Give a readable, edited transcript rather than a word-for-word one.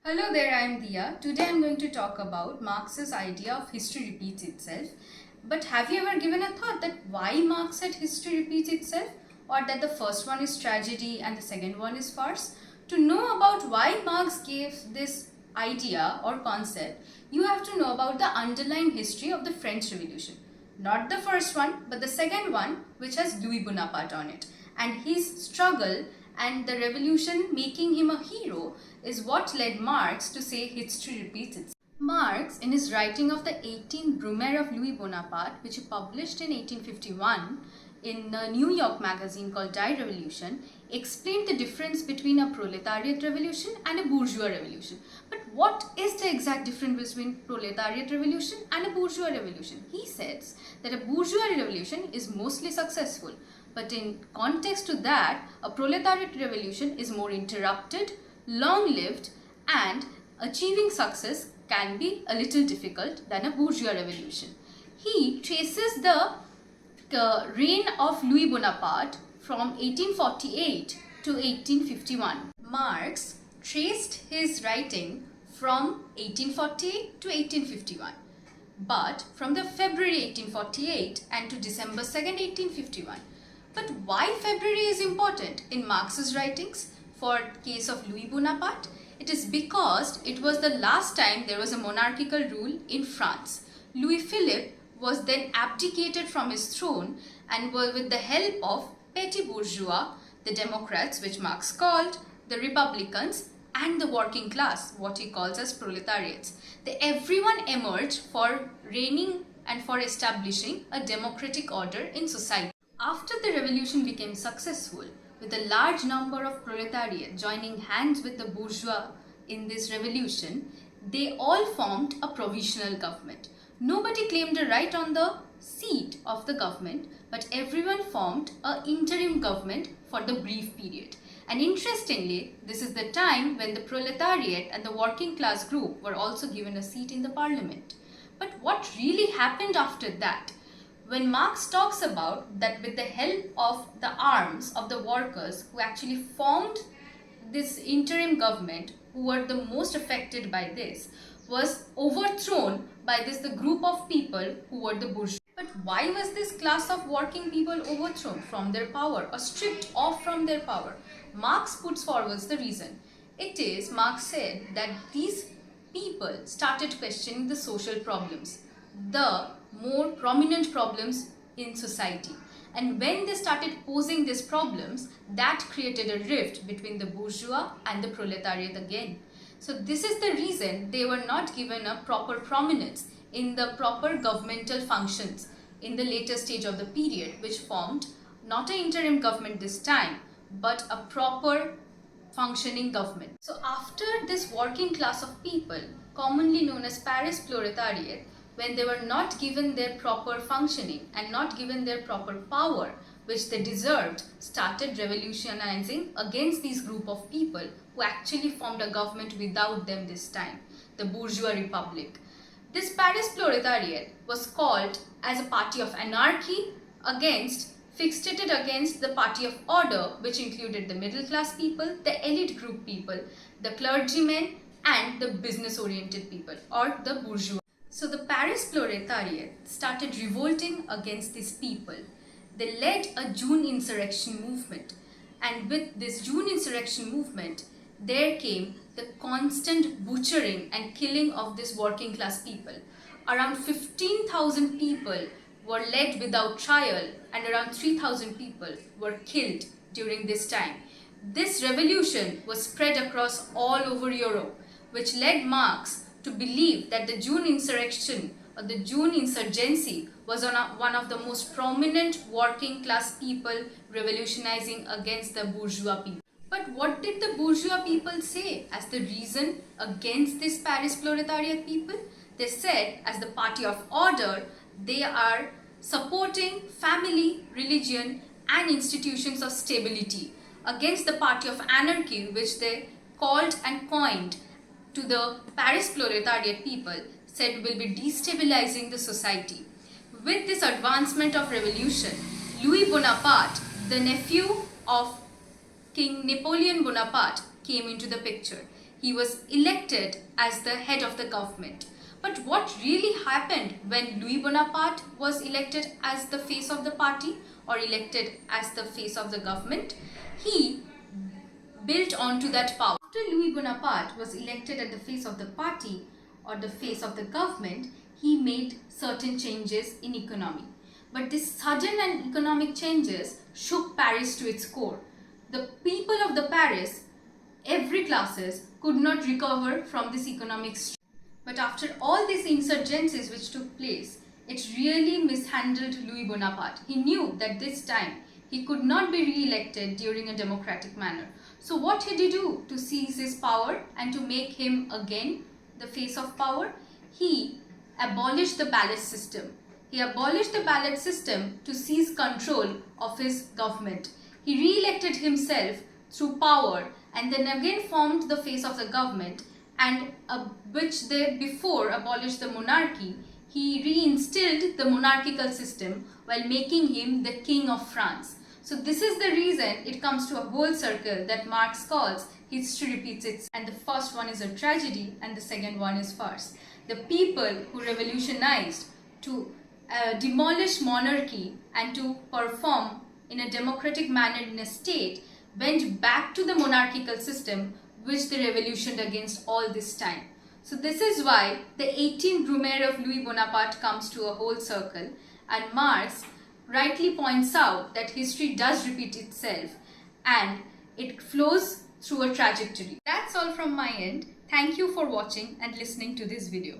Hello there, I am Dia. Today I am going to talk about Marx's idea of history repeats itself. But have you ever given a thought that why Marx said history repeats itself? Or that the first one is tragedy and the second one is farce? To know about why Marx gave this idea or concept, you have to know about the underlying history of the French Revolution. Not the first one, but the second one, which has Louis Bonaparte on it. And his struggle and the revolution making him a hero is what led Marx to say history repeats itself. Marx, in his writing of the 18th Brumaire of Louis Bonaparte, which he published in 1851 in a New York magazine called Die Revolution, explained the difference between a proletariat revolution and a bourgeois revolution. But what is the exact difference between proletariat revolution and a bourgeois revolution? He says that a bourgeois revolution is mostly successful, but in context to that, a proletariat revolution is more interrupted, long-lived, and achieving success can be a little difficult than a bourgeois revolution. He traces the reign of Louis Bonaparte from 1848 to 1851. Marx traced his writing from 1848 to 1851. But from the February 1848 and to December 2nd, 1851. But why February is important in Marx's writings for case of Louis Bonaparte? It is because it was the last time there was a monarchical rule in France. Louis Philippe was then abdicated from his throne and with the help of petty bourgeois, the Democrats, which Marx called, the Republicans, and the working class, what he calls as proletariats. Everyone emerged for reigning and for establishing a democratic order in society. After the revolution became successful, with a large number of proletariat joining hands with the bourgeois in this revolution, they all formed a provisional government. Nobody claimed a right on the seat of the government, but everyone formed an interim government for the brief period. And interestingly, this is the time when the proletariat and the working class group were also given a seat in the parliament. But what really happened after that? When Marx talks about that with the help of the arms of the workers who actually formed this interim government, who were the most affected by this, was overthrown by the group of people who were the bourgeois. But why was this class of working people overthrown from their power or stripped off from their power? Marx puts forward the reason. It is, Marx said, that these people started questioning the social problems, the more prominent problems in society. And when they started posing these problems, that created a rift between the bourgeois and the proletariat again. So this is the reason they were not given a proper prominence in the proper governmental functions in the later stage of the period, which formed not an interim government this time, but a proper functioning government. So after this working class of people, commonly known as Paris proletariat, when they were not given their proper functioning and not given their proper power, which they deserved, started revolutionizing against these group of people who actually formed a government without them this time, the bourgeois republic. This Paris proletariat was called as a party of anarchy fixated against the party of order, which included the middle class people, the elite group people, the clergymen, and the business oriented people or the bourgeois. So the Paris proletariat started revolting against these people. They led a June insurrection movement. And with this June insurrection movement, there came the constant butchering and killing of these working class people. Around 15,000 people were led without trial and around 3,000 people were killed during this time. This revolution was spread across all over Europe, which led Marx to believe that the June insurrection or the June insurgency was one of the most prominent working class people revolutionizing against the bourgeois people. But what did the bourgeois people say as the reason against this Paris proletariat people? They said, as the party of order, they are supporting family, religion, and institutions of stability against the party of anarchy, which they called and coined to the Paris proletariat people, said will be destabilizing the society. With this advancement of revolution, Louis Bonaparte, the nephew of King Napoleon Bonaparte, came into the picture. he was elected as the head of the government. But what really happened when Louis Bonaparte was elected as the face of the party or elected as the face of the government? He built onto that power. After Louis Bonaparte was elected at the face of the party or the face of the government, he made certain changes in economy. But these sudden and economic changes shook Paris to its core. The people of the Paris, every classes, could not recover from this economic strain. But after all these insurgencies which took place, it really mishandled Louis Bonaparte. He knew that this time he could not be re-elected during a democratic manner. So what did he do to seize his power and to make him again the face of power? He abolished the ballot system. He abolished the ballot system to seize control of his government. He re-elected himself through power and then again formed the face of the government, and which they before abolished the monarchy. He reinstilled the monarchical system while making him the king of France. So this is the reason it comes to a whole circle that Marx calls history repeats itself. And the first one is a tragedy and the second one is farce. The people who revolutionized to demolish monarchy and to perform in a democratic manner in a state went back to the monarchical system which they revolutioned against all this time. So this is why the 18th Brumaire of Louis Bonaparte comes to a whole circle, and Marx rightly points out that history does repeat itself and it flows through a trajectory. That's all from my end. Thank you for watching and listening to this video.